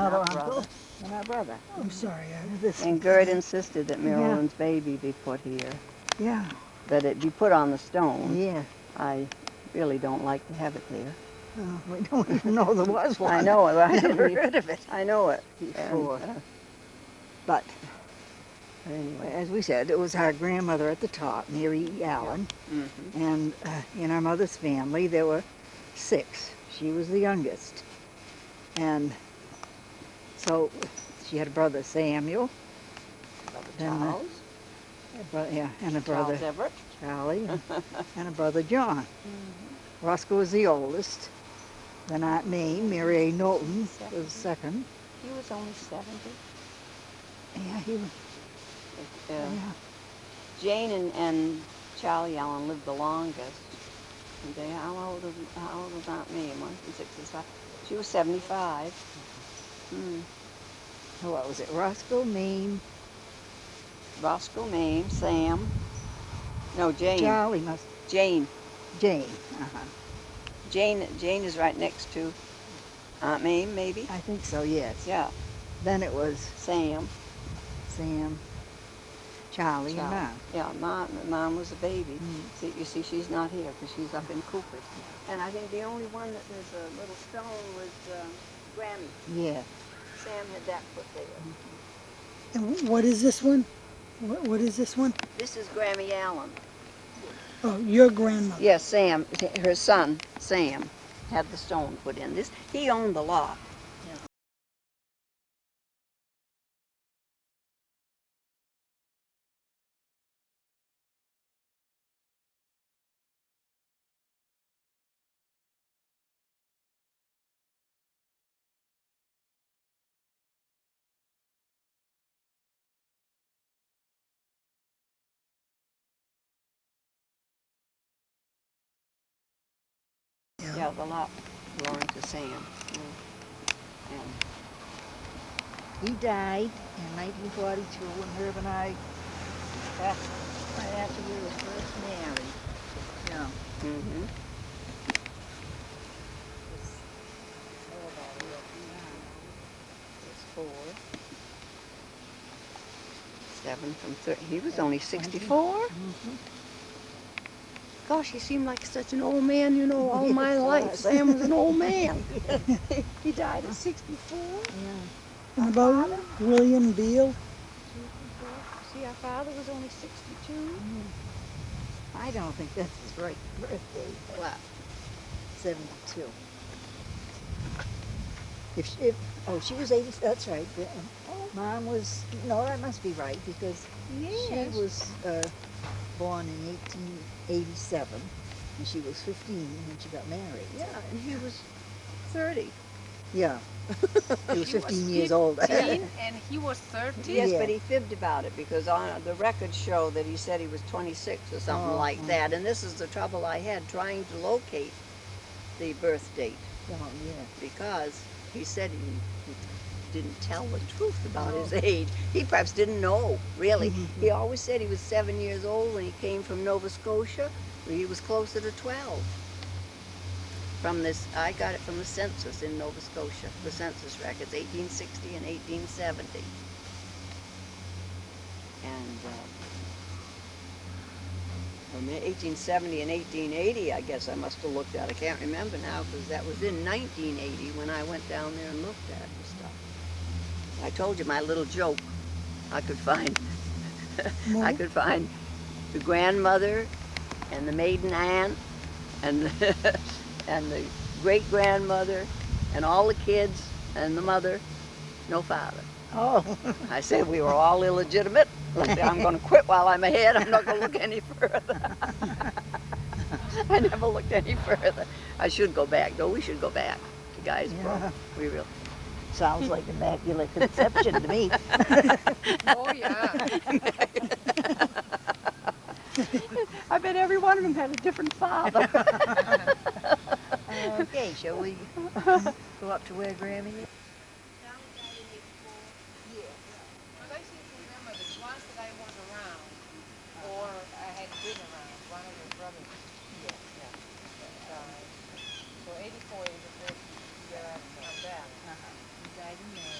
Another our uncle brother. and our brother. I'm sorry. And Gert insisted that Marilyn's baby be put here, Yeah. that it be put on the stone. Yeah. I really don't like to have it there. Oh, we don't even know there was one. I know it. I never didn't heard of it I know it. before. And, But anyway. as we said, it was our grandmother at the top, Mary Allen. Mm-hmm. And in our mother's family, there were 6. She was the youngest. And so she had a brother, Samuel. Brother Then, Charles. And a brother, Charles Everett. Charlie, and a brother, John. Roscoe was the oldest. Then Aunt May, Mary A. Knowlton, was the second. He was only 70. Yeah, he was. Yeah. Jane and Charlie Allen lived the longest. And they, how old was Aunt May? 65. She was 75. What was it? Roscoe, Maine. Roscoe, Mame, Sam. No, Jane. Charlie must. Jane. Jane. Jane is right next to Aunt Mame, maybe? I think so, yes. Yeah. Then it was Sam. Charlie, and Mom. Yeah, Mom was a baby. See, you see, she's not here because she's up in Cooper's. And I think the only one that there's a little stone was Grammy. Yeah. Sam had that put there. And what is this one? What is this one? This is Grammy Allen. Oh, your grandmother. Yes, Sam, her son, Sam, had the stone put in. He owned the lot. Yeah, the lot belonged to Sam. And He died in 1942 when Herb and I, right after we were first married. Yeah. mm-hmm. It's 4. 7 from 30. He was only 64? Gosh, he seemed like such an old man, you know, all my life. Sam was an old man. He died at 64. Yeah. And about William Beale. See, our father was only 62. I don't think that's his right birthday. What? 72. She was 80. That's right. Mom was. No, that must be right because she was born in 1887, and she was 15 when she got married. Yeah, and he was 30. Yeah. He was 15 years older. And he was 30? Yes, Yeah. but he fibbed about it because on the records show that he said he was 26 or something like that. And this is the trouble I had trying to locate the birth date Oh, yeah. because he said he didn't tell the truth about his age. He perhaps didn't know, really. He always said he was 7 years old when he came from Nova Scotia. He was closer to 12. From this, I got it from the census in Nova Scotia, the census records, 1860 and 1870. And from 1870 and 1880, I guess I must have looked at. I can't remember now because that was in 1980 when I went down there and looked at the stuff. I told you my little joke. I could find, I could find the grandmother and the maiden aunt and and the great-grandmother and all the kids and the mother, no father. Oh. I said we were all illegitimate. I'm going to quit while I'm ahead. I'm not going to look any further. I never looked any further. I should go back, though. We should go back to Guysborough. We really. Sounds like immaculate conception to me. Oh, yeah. I bet every one of them had a different father. Okay, shall we go up to where Grammy is? But I seem to remember that once that I was around, or I had been around, one of your brothers. So 84 is the first year I've come back. He died in May.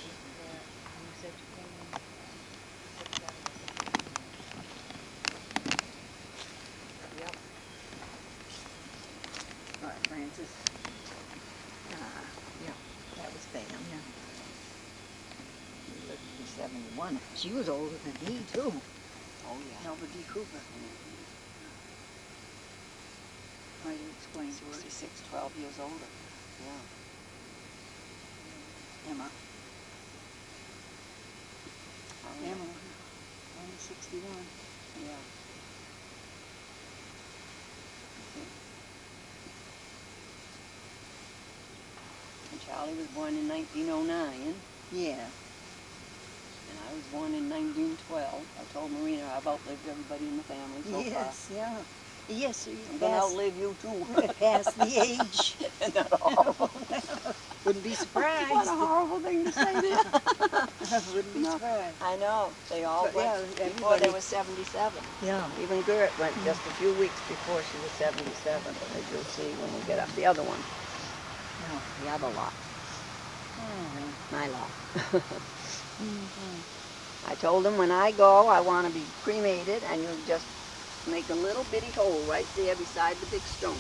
71. She was older than me, too. Oh, yeah. Melba D. Cooper. Might have explained to her. 66, 12 years older. Yeah. Emma. Oh, yeah. Emma, only 61. Yeah. And Charlie was born in 1909. Yeah. And I was born in 1912. I told Marina I've outlived everybody in the family so Yes, yeah. Yes, so you far. I'm going to passed, outlive you too. past the age. Isn't that horrible? Wouldn't be surprised. What a horrible thing to say there. Wouldn't be No. surprised. I know. They all But, went yeah, before they everybody- were 77. Yeah. Even Gert went just a few weeks before she was 77, as you'll see when we get up the other one. No, the other lot. My lot. I told them when I go, I want to be cremated, and you just make a little bitty hole right there beside the big stone.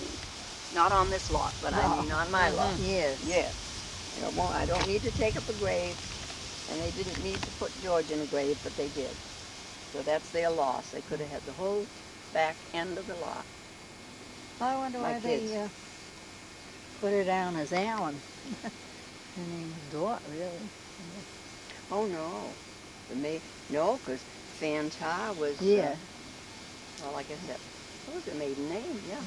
Not on this lot, but I mean on my lot. Yes. Yes. I don't need to take up a grave, and they didn't need to put George in a grave, but they did. So that's their loss. They could have had the whole back end of the lot. I wonder My why kids. they put her down as Allen. Her name was Dort, really. Oh no, no, because Fantar was. Yeah. Well, like I said, what was her maiden name? Yeah,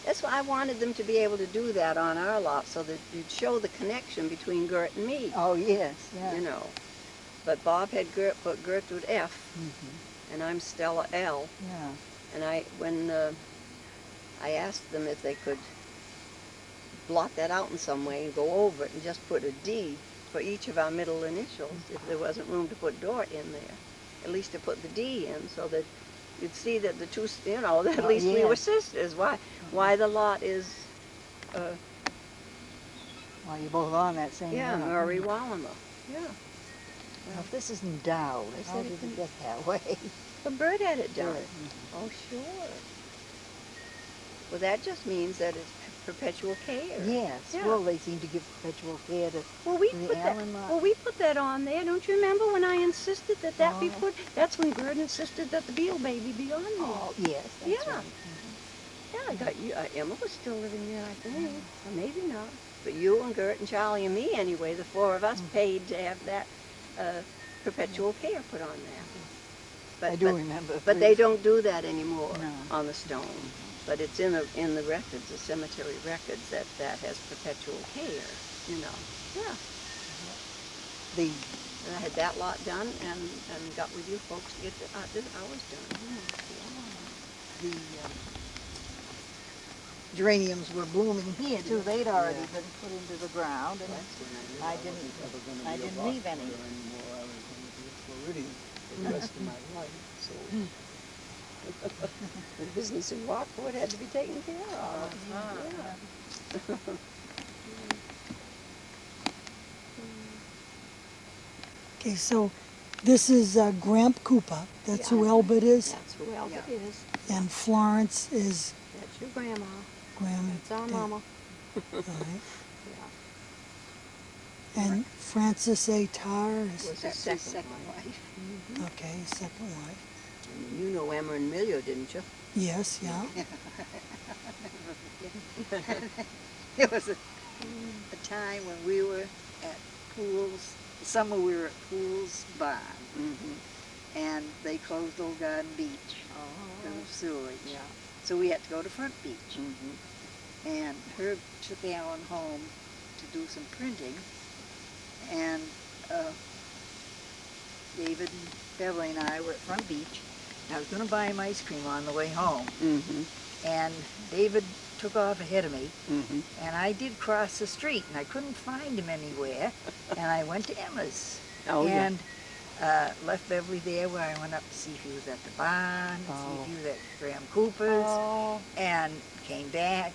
that's why I wanted them to be able to do that on our lot, so that you'd show the connection between Gert and me. Oh, yes, yeah. You know, but Bob had put Gertrude F, and I'm Stella L. Yeah. And when I asked them if they could blot that out in some way and go over it and just put a D for each of our middle initials, if there wasn't room to put Dort in there, at least to put the D in, so that you'd see that the two, that at least we were sisters. Why the lot is, Well, you're both on that same lot. Murray Walima. Yeah. Well, if this isn't Dowd, how said did it it couldn't- get that way? The bird had it done. Bird. Oh, sure. Well, that just means that it's perpetual care. Yes. Yeah. Well, they seem to give perpetual care to Well, we the put that. Allen lot. Well, we put that on there. Don't you remember when I insisted that be Oh. put? That's when Gerd insisted that the Beale baby be on there. Oh, yes, that's Yeah. right. Yeah, I got you. Emma was still living there, I think. Or maybe not. But you and Gert and Charlie and me, anyway, the four of us paid to have that perpetual care put on there. I do remember. But they don't do that anymore No. on the stone. But it's in the records, the cemetery records, that has perpetual care. You know. Yeah. The And I had that lot done and got with you folks to get ours done. the geraniums were blooming here too. They'd already been put into the ground, and I didn't leave any. Anymore. I was going to be Floridian for the rest of my life. So The business in Rockport had to be taken care of. Yeah. Okay, so this is Gramp Koopa. That's who Yeah. Elbert is. That's who else it is. And Florence is That's your grandma. Graham. That's our mama. All right. Yeah. And Francis A. Tarr is, Was his That's his second wife. okay, second wife. And you know Emma and Milio, didn't you? Yes, yeah. There was a time when we were at Pools, summer we were at Pools Barn, Mm-hmm. and they closed Old Garden Beach because of sewage. Yeah. So we had to go to Front Beach. Mm-hmm. And Herb took Alan home to do some printing, and David and Beverly and I were at Front Beach. I was going to buy him ice cream on the way home, Mm-hmm. and David took off ahead of me, Mm-hmm. and I did cross the street, and I couldn't find him anywhere, and I went to Emma's, Oh, yeah. and left Beverly there where I went up to see if he was at the barn, and see if he was at Graham Cooper's, Oh. and came back,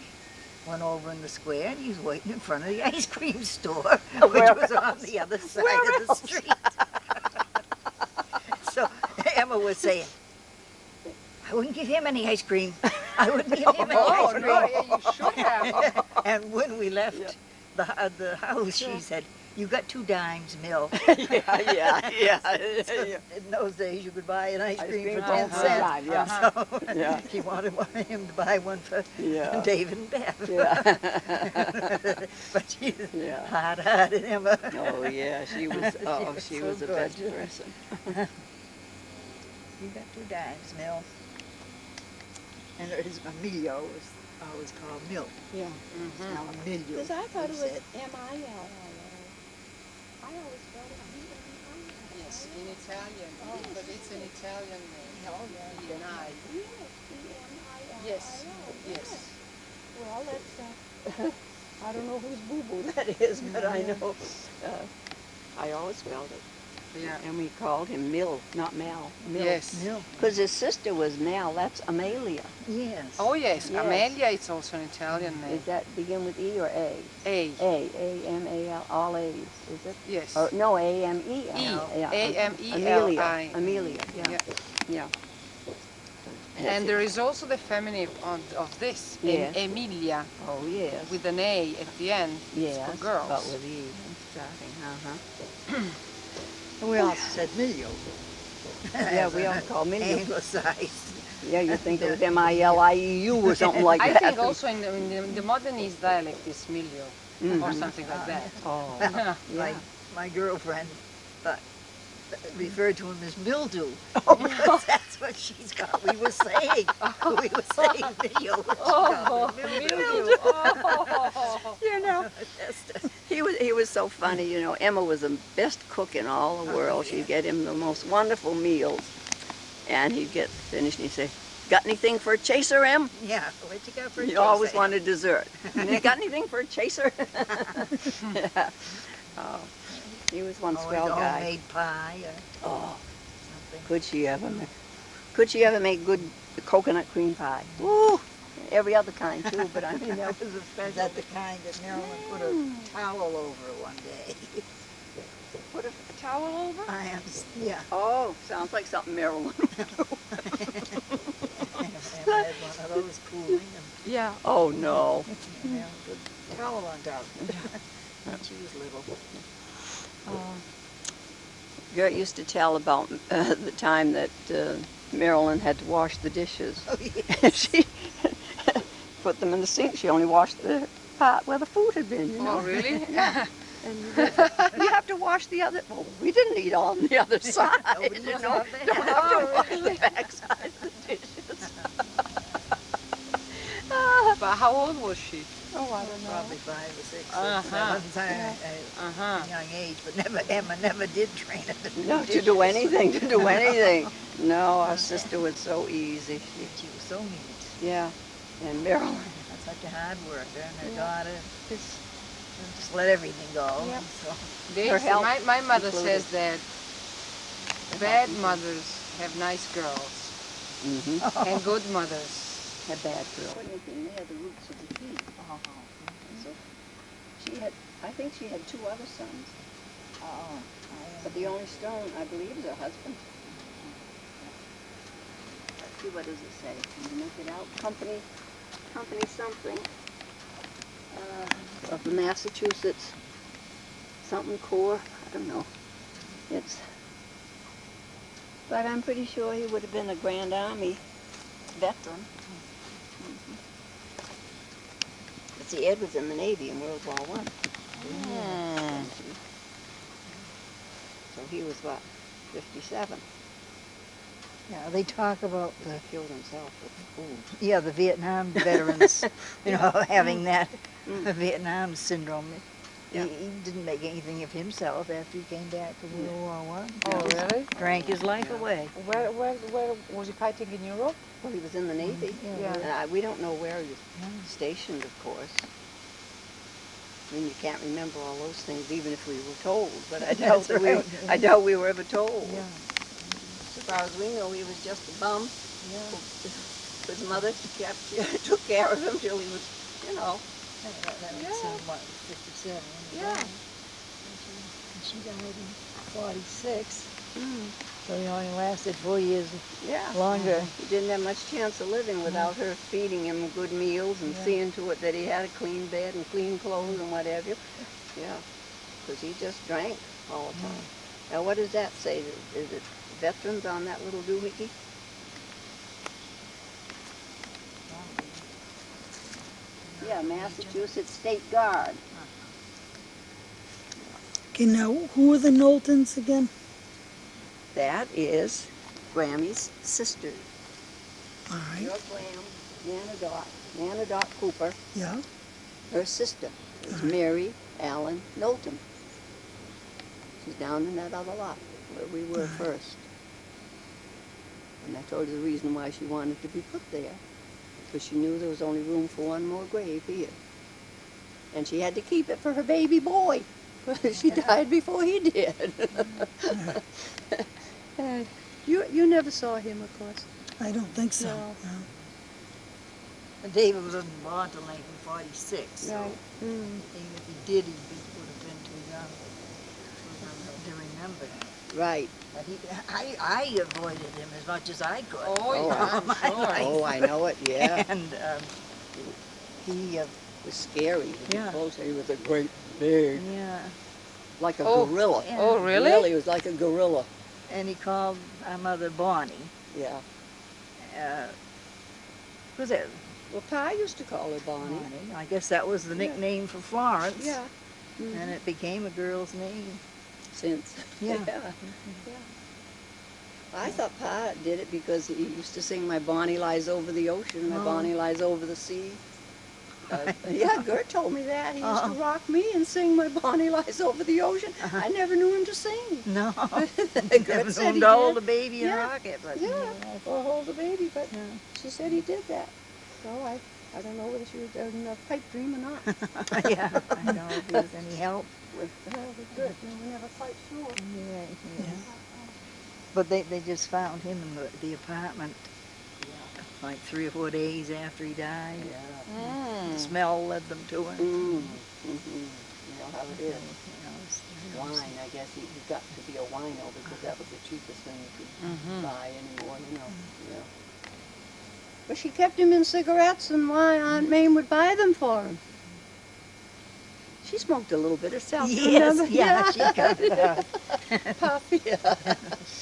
went over in the square, and he was waiting in front of the ice cream store, which Where was on the other side of the street. So Emma was saying, I wouldn't give him any ice cream. I wouldn't give him any Oh, ice cream. no, yeah, you should have. And when we left the house, she said, You got 2 dimes, Mill. yeah. In those days, you could buy an ice cream for 10 for a cents. dime, yeah. So Yeah. he wanted him to buy one for Yeah. David and Bev. Yeah. But she's Yeah. hard-hearted, Emma. Oh yeah, she was. Oh, she so was the good. best person. You got 2 dimes, Mill. And his Emilio was always called Mill. Yeah. Now Emilio. Because I thought it was said. M-I-L. I always spelled it M-I-L. Yes, in Italian, but it's an Italian name. Oh, yeah. Denied. Yes, E-M-I-L. Yes, yes. Well, that's, I don't know whose boo-boo that is, but I know. I always spelled it. Yeah. And we called him Mill, not Mel. Mill. Yes. Mill. Because his sister was Mel. That's Amelia. Yes. Oh yes, Yes. Amelia is also an Italian name. Is that begin with E or A? A. A-M-A-L, all A's, is it? Yes. Or, no, A-M-E-L. E. Yeah. A-M-E-L-I. Amelia, yeah. Yeah. Yeah. And there is also the feminine of this, Yes. Emilia, Oh, yes. with an A at the end. Yes, It's for girls. but with E starting, uh-huh. And we also said Milio. Yeah, we all call Milio. Anglicized. Yeah, you think it was M-I-L-I-E-U or something like I that. think also in the modernist dialect is Milio, or something like that. Oh, Yeah. My, yeah. my girlfriend referred to him as mildew. Because that's what she's got. We were saying Milio. Oh, Milio. Oh. You know, he was so funny, you know. Emma was the best cook in all the world. She'd get him the most wonderful meals. And he'd get finished and he'd say, "Got anything for a chaser, Em?" Yeah, what you got for a He always chaser? wanted dessert. Got anything for a chaser? Yeah. Oh, he was one Always swell guy. homemade pie or Oh, something. could she ever make good coconut cream pie? Woo! Every other kind too, but I mean that was a Is special. that the kind that Marilyn put a towel over one day? Put a towel over? I understand. Yeah. Oh, sounds like something Marilyn. Emma had one of those cooling Yeah. Oh no. and put a towel on top of it. When she was little. Gert used to tell about the time that Marilyn had to wash the dishes. Oh, yeah. She put them in the sink. She only washed the part where the food had been, you know. Oh, really? And you have to wash the other. Well, we didn't eat on the other side. Nobody You was know. on that. Don't have to wash the backside of the dishes. But how old was she? Oh, I don't know. Probably 5 or 6 Uh-huh. or 7 at Uh-huh. a young age, but Emma never did train her to do No, to dishes. do anything, No, our sister was so easy. She was so neat. Yeah, and Marilyn. Such a hard worker, and her daughter just let everything go. Yep. So, Her health My mother included. says that bad mothers have nice girls, Mm-hmm. and good mothers A bad girl. Putting it in there, the roots of the tree. So she had, I think she had 2 other sons, but the only stone, I believe, is her husband. Let's see, what does it say? Can you make it out? Company something of the Massachusetts something Corps. I don't know. But I'm pretty sure he would have been a Grand Army veteran. But see, Ed was in the Navy in World War I. So he was, what, 57? yeah, they talk about He killed himself with food. the Vietnam veterans, having that Vietnam syndrome. Yeah. He didn't make anything of himself after he came back from World War I. Oh, really? Drank his life away. Where was he fighting in Europe? Well, he was in the Navy. Yeah. We don't know where he was stationed, of course. I mean, you can't remember all those things, even if we were told. But I doubt That's right. I doubt we were ever told. Yeah. As far as we know, he was just a bum. Yeah. His mother took care of him till he was, That was in, what, 57? Yeah. And she died in 46. So he only lasted 4 years Yeah. longer. He didn't have much chance of living without her feeding him good meals and seeing to it that he had a clean bed and clean clothes and whatever. Yeah. because he just drank all the time. Now, what does that say? Is it veterans on that little doohickey? Yeah, Massachusetts State Guard. Okay, now, who are the Knowltons again? That is Grammy's sister. All right, Your Graham, Nana Dot Cooper. yeah. Her sister is Mary Allen Knowlton. She's down in that other lot where we were first. And I told her the reason why she wanted to be put there, because she knew there was only room for one more grave here. And she had to keep it for her baby boy. She died before he did. You never saw him, of course. I don't think so. No. No. And David wasn't born till 1946, so Right. even if he did, would have been too young to remember him. Right. But I avoided him as much as I could. Oh, yeah, I'm my sure. life. Oh, I know it, yeah. And he, It was scary to be Yeah. close. He was a great big, yeah, like a Oh. gorilla. Yeah. Oh, really? Really, he was like a gorilla. and he called our mother Bonnie. Yeah. Was it Well, Pa used to call her Bonnie. Bonnie? I guess that was the nickname for Florence. Yeah. And it became a girl's name. Since. Yeah. Yeah. I thought Pa did it because he used to sing "My Bonnie Lies Over the Ocean," "My Oh. Bonnie Lies Over the Sea." Yeah, Gert told me that. He used to rock me and sing "My Bonnie Lies Over the Ocean." I never knew him to sing. No. Gert Never said known he to hold did. a baby and Yeah. rock it, but Yeah, or hold the baby, but Yeah. she said he did that. So I don't know whether she was in a pipe dream or not. yeah, I don't know if he was any help. With Gert, we were never quite sure. Yeah, yeah. But they just found him in the apartment like 3 or 4 days after he died. Yeah. The smell led them to him. Mm-hmm. You know how it is. You know, Wine, I guess he got to be a wino because that was the cheapest thing you could buy anymore, you know. Yeah. But she kept him in cigarettes, and why Aunt Mame would buy them for him. She smoked a little bit herself. Yes, remember? yeah, she got it out. Puffy.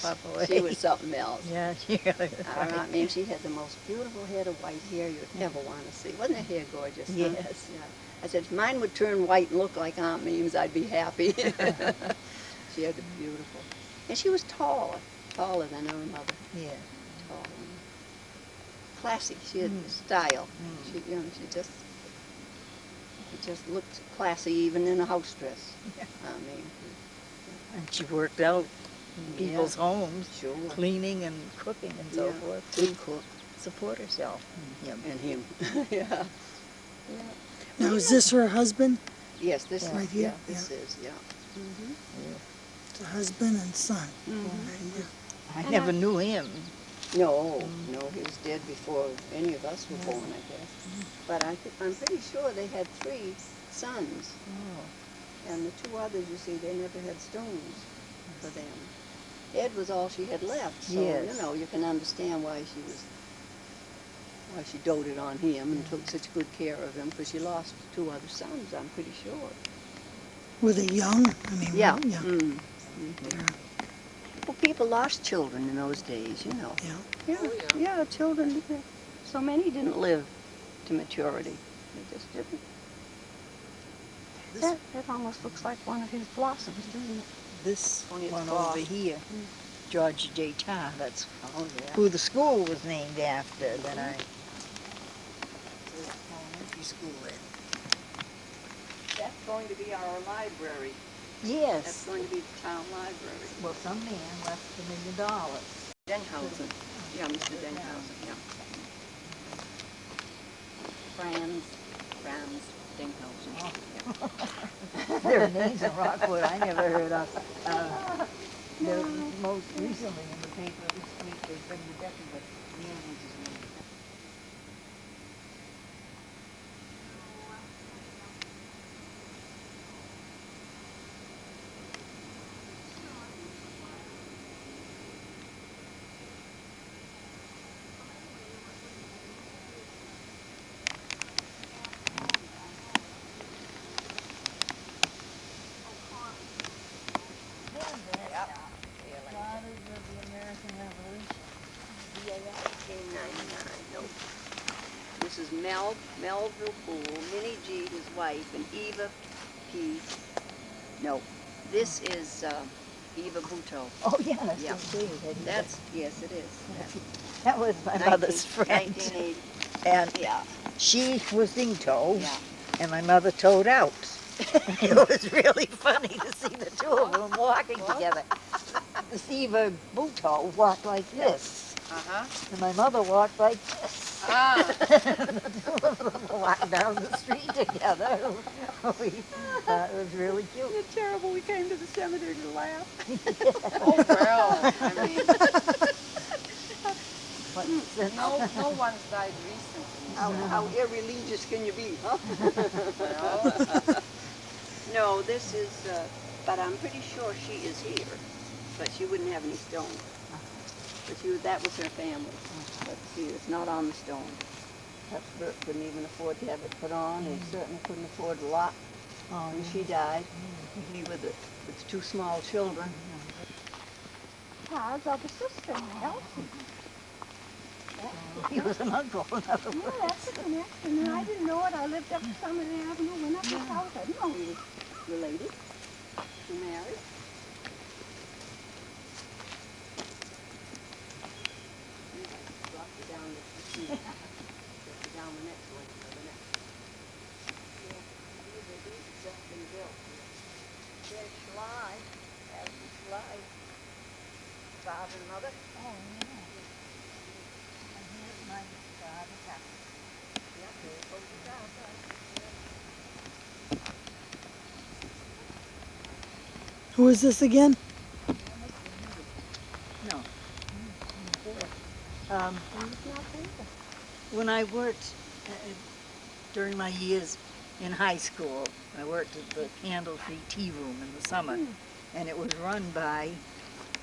Papa She was something else. Yeah, she got it. Our Aunt Mame, she had the most beautiful head of white hair you'd ever want to see. Wasn't her hair gorgeous? Huh? Yes. Yeah. I said, if mine would turn white and look like Aunt Mame's, I'd be happy. She had a beautiful. And she was taller than her mother. Yeah. Tall. Classy. She had style. She, you know, she just looked classy even in a house dress. Yeah. I mean, And she worked out in people's homes, sure. cleaning and cooking and so Yeah. forth Good to cook. support herself. Yeah. And him. Yeah. Now, is this her husband? Yes, this Right is. here? Yeah, this is. Yeah. The husband and son. I never knew him. No, no, he was dead before any of us were born, I guess. But I'm pretty sure they had 3 sons. And the 2 others, you see, they never had stones for them. Ed was all she had left, so, Yes. you know, you can understand why she doted on him and took such good care of him, because she lost 2 other sons, I'm pretty sure. Were they young? I mean, Yeah. yeah. Mm. Well, people lost children in those days, you know. Yeah. Yeah, children, so many didn't live to maturity. They just didn't. That almost looks like one of his blossoms, doesn't it? This Only it's one cloth. over here, George J. Tarr, that's Oh, yeah. who the school was named after that I elementary school in. That's going to be our library. That's Yes. going to be the town library. Well, some man left $1 million. Denhausen. Yeah, Mr. Denhausen, yeah. Franz Denhausen. There are names in Rockport I never heard of. Most recently in the paper this week they bring the death of the man was his name. this is Melville Poole, Minnie G, his wife, and Eva P. No, this is Eva Buteau. Oh, yeah, that's Yeah. That's, Yes, it is. that was my mother's friend. 1980. And Yeah, she was in tow, yeah. and my mother towed out. It was really funny to see the two of them walking together. This Eva Buteau walked like this, Uh-huh. and my mother walked like this. Ah. The two of them walked down the street together. It was really cute. Isn't it terrible? We came to the cemetery to laugh. Oh, well, I mean, But since, no one's died recently. How irreligious can you be, huh? Well, No, this is, but I'm pretty sure she is here, but she wouldn't have any stone. But that was her family. But see, it's not on the stone. Bert couldn't even afford to have it put on, and certainly couldn't afford a lot when she died. He with two small children. Pa's other sister, Elsie. he was an uncle, another Yeah, word. that's a connection. And I didn't know it. I lived up Summit Avenue, went up the house. I didn't know. He was related to Mary. Drop you down the next one. The next. Yeah, these have been built. There's Schley, as the Schley, father and mother. Oh, yeah. And here's my father's house. Yeah, there goes the house. Who is this again? No. When I worked during my years in high school, I worked at the candle-free tea room in the summer, and it was run by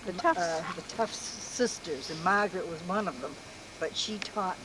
the Tufts sisters, and Margaret was one of them. But she taught